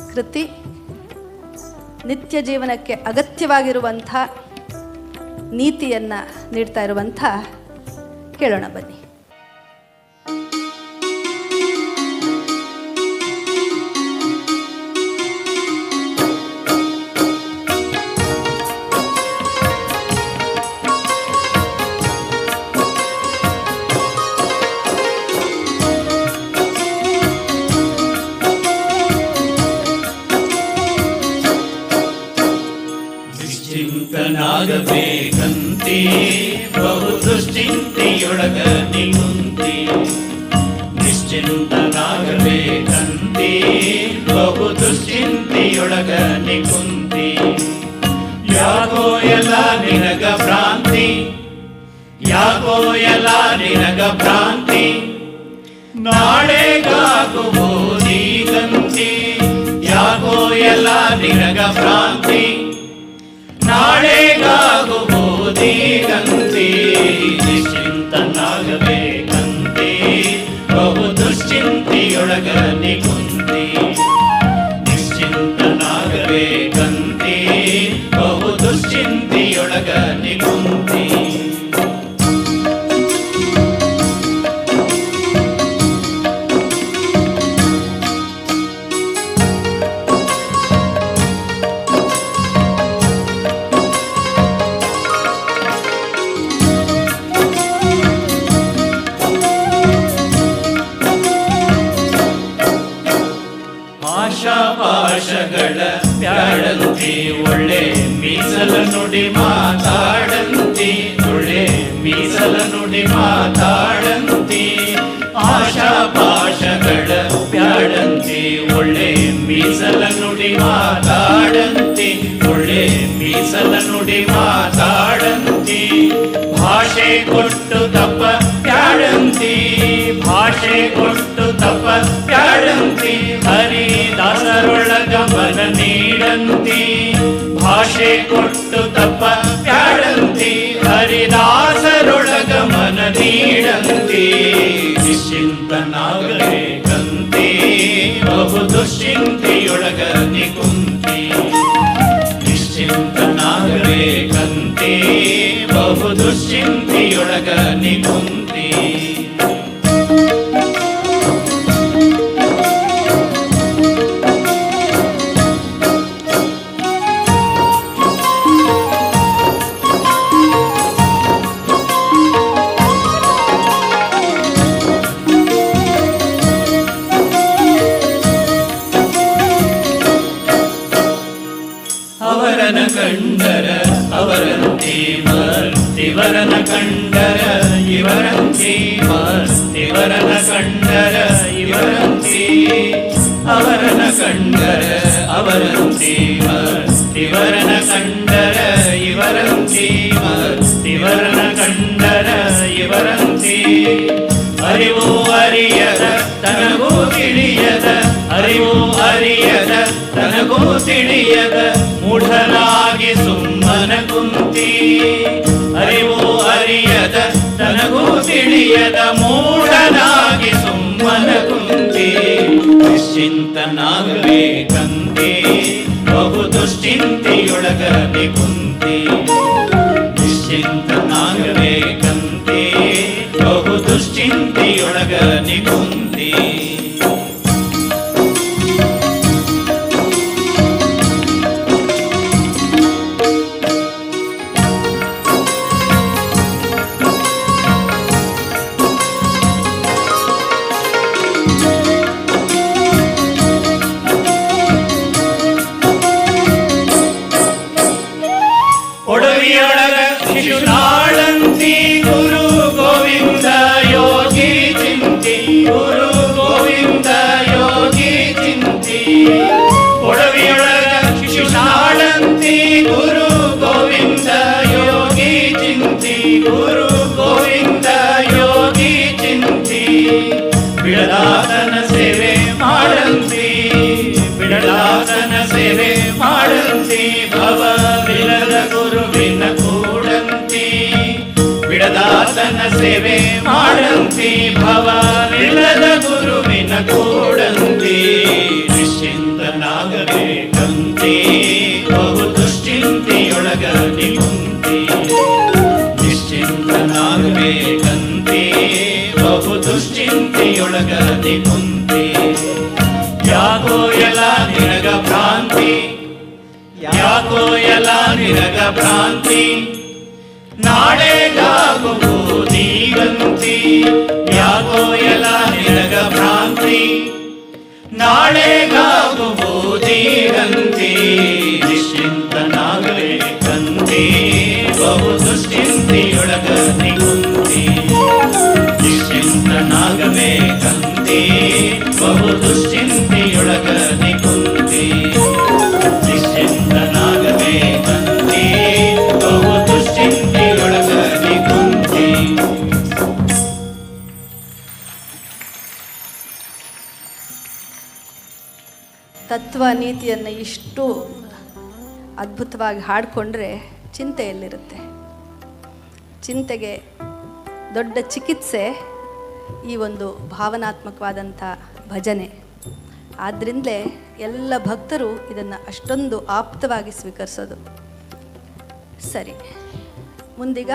ಕೃತಿ ನಿತ್ಯ ಜೀವನಕ್ಕೆ ಅಗತ್ಯವಾಗಿರುವಂಥ ನೀತಿಯನ್ನು ನೀಡ್ತಾ ಇರುವಂಥ ಕೇಳೋಣ ಬನ್ನಿ. ನಿಶ್ಚಿಂತನಾಗಬೇಕಂತೆ ಬಹು ದುಶ್ಚಿಂತೆಯೊಳಗ ನಿಗುಂತಿ. ನಿಶ್ಚಿಂತನಾಗಬೇಕಂತೆ ಬಹು ದುಶ್ಚಿಂತೆಯೊಳಗ ನಿಗುಂತಿ. ಯಾಕೋ ಎಲ್ಲ ನಿನಗ ಭ್ರಾಂತಿ, ಯಾಕೋ ಎಲ್ಲ ನಿನಗ ಭ್ರಾಂತಿ. ನಾಳೆಗಾಗುವುದೀಗಂತಿ. ಯಾಕೋ ಎಲ್ಲ ನಿನಗ ಭ್ರಾಂತಿ, ನಾಳೆಗಾಗುವುದೀಗಂತಿ. ನಿಶ್ಚಿಂತನಾಗಬೇಕಂತೆ ಬಹು ದುಶ್ಚಿಂತೆಯೊಳಗ ನಿಗುಂತಿ. ನಿಶ್ಚಿಂತನಾಗಬೇಕಂತೆ ಬಹು ದುಶ್ಚಿಂತೆಯೊಳಗ ನಿಗುಂತಿ. ಆಶಾಪಾಶಗಳ ಬ್ಯಾಡಂತಿ ಒಳ್ಳೆ ಮೀಸಲ ನುಡಿ ಮಾತಾಡಂತಿ. ಒಳ್ಳೆ ಮೀಸಲ ನುಡಿ ಮಾತಾಡಂತಿ. ಆಶಾಪಾಶಗಳ ಬ್ಯಾಡಂತಿ ಒಳ್ಳೆ ಮೀಸಲ ನುಡಿ ಮಾತಾಡಂತಿ. ಒಳ್ಳೆ ಮೀಸಲ ನುಡಿ ಮಾತಾಡಂತಿ. ಭಾಷೆ ಕೊಟ್ಟು ತಪ್ಪ ಬ್ಯಾಡಂತಿ. ಭಾಷೆ ಕೊಟ್ಟು ತಪ್ಪ ಬ್ಯಾಡಂತಿ. ಹರಿದಾಸರೊಳಗ ಮನ ನೀಡಂತಿ. ಭಾಷೆ ಕೊಟ್ಟು ತಪ್ಪ ಬ್ಯಾಡಂತಿ. ಹರಿದಾಸರೊಳಗ ಮನ ನೀಡಂತಿ. ನಿಶ್ಚಿಂತನಾಗಬೇಕಂತೆ ಬಹು ದುಶ್ಚಿಂತೆಯೊಳಗ ನಿಗುಂತಿ. ನಿಶ್ಚಿಂತನಾಗಬೇಕಂತೆ ಬಹು ದುಶ್ಚಿಂತೆಯೊಳಗ ನಿಗುಂತಿ. ಅವರನ ಕಂಡರ ಅವರಂತೆ ಮರ್ತಿವರನ ಕಂಡರ ಇವರಂತೆ ಮರ್ತಿವರನ ಕಂಡರ ಇವರಂತೆ. ಅವರನ ಕಂಡರ ಅವರಂತೆ ಮರ್ತಿವರನ ಕಂಡರ ಇವರಂತೆ ಮರ್ತಿವರನ ಕಂಡರ ಇವರಂತೆ. ಅರಿವು ಅರಿಯದ ತನಗೂ ತಿಳಿಯದ, ಅರಿವು ಅರಿಯದ ತನಗೂ ತಿಳಿಯದ ಮೂಢನಾಗಿ ಸುಮ್ಮನ ಕುಂತಿ. ಅರಿವು ಅರಿಯದ ತನಗೂ ತಿಳಿಯದ ಮೂಢನಾಗಿ ಸುಮ್ಮನ ಕುಂತಿ. ನಿಶ್ಚಿಂತನಾಗಬೇಕಂತೆ ಬಹು ದುಶ್ಚಿಂತೆಯೊಳಗ ನಿಗುಂತಿ. ನಿಶ್ಚಿಂತನಾಗಬೇಕಂತೆ ಬಹು ದುಶ್ಚಿಂತೆಯೊಳಗ ನಿಗುಂತಿ. ಒಡವಿಯೊಳಗ ಶಿಶುನಾಳಂತಿ ಗುರು ಗೋವಿಂದ ಯೋಗಿ ಚಿಂತಿ. ಗುರು ಗೋವಿಂದ ಯೋಗಿ ಚಿಂತಿ. ಒಡವಿಯೊಳಗ ಶಿಶುನಾಳಂತಿ ಗುರು ಗೋವಿಂದ ಯೋಗಿ ಚಿಂತಿ. ಗುರು ಗೋವಿಂದ ಯೋಗಿ ಚಿಂತಿ. ಬಿಡಲಾದನ ಸೇವೆ ಮಾಡಂತಿ. ಬಿಡಲಾದನ ಸೇವೆ ಮಾಡಂತಿ. ಭವವಿಲ್ಲದ ಗುರುವಿನ ಕೂಡಂತಿ. ಬಿಡಲಾದನ ಸೇವೆ ಮಾಡಂತಿ. ಭವವಿಲ್ಲದ ಗುರುವಿನ ಕೂಡಂತಿ. ನಿಶ್ಚಿಂತನಾಗ ನಿಶ್ಚಿಂತನಾಗಬೇಕಂತೆ ಬಹು ದುಶ್ಚಿಂತೆಯೊಳಗ ನಿಕುಂತಿ ನಿಶ್ಚಿಂತನಾಗಬೇಕಂತೆ ಬಹು ದುಶ್ಚಿಂತೆಯೊಳಗ ನಿಕುಂತಿ ಯಾಕೋ ಎಲ್ಲ ನಿನಗ ಭ್ರಾಂತಿ ಯಾಕೋ ಎಲ್ಲ ನಿನಗ ಭ್ರಾಂತಿ ನಾಳೆಗಾಗುವುದೀಗಂತಿ ಯಾಕೋ ಎಲ್ಲ ನಿನಗ ಭ್ರಾಂತಿ ನಾಳೆಗಾಗುವುದೀಗಂತಿ ನಿಶ್ಚಿಂತನಾಗಬೇಕಂತೆ ಬಹು ದುಶ್ಚಿಂತೆಯೊಳಗ ನಿಕುಂತಿ ನಿಶ್ಚಿಂತನಾಗಬೇಕಂತೆ ಬಹು ದುಶ್ಚಿಂತೆಯೊಳಗ ನಿಕುಂತಿ ನಿಶ್ಚಿಂತನಾಗಬೇಕಂತೆ ಬಹು ದುಶ್ಚಿಂತೆಯೊಳಗ ನಿಕುಂತಿ. ತತ್ವ ನೀತಿಯನ್ನು ಇಷ್ಟು ಅದ್ಭುತವಾಗಿ ಹಾಡಿಕೊಂಡ್ರೆ ಚಿಂತೆ ಎಲ್ಲಿರುತ್ತೆ? ಚಿಂತೆಗೆ ದೊಡ್ಡ ಚಿಕಿತ್ಸೆ ಈ ಒಂದು ಭಾವನಾತ್ಮಕವಾದಂಥ ಭಜನೆ. ಆದ್ದರಿಂದಲೇ ಎಲ್ಲ ಭಕ್ತರು ಇದನ್ನು ಅಷ್ಟೊಂದು ಆಪ್ತವಾಗಿ ಸ್ವೀಕರಿಸೋದು. ಸರಿ, ಮುಂದೀಗ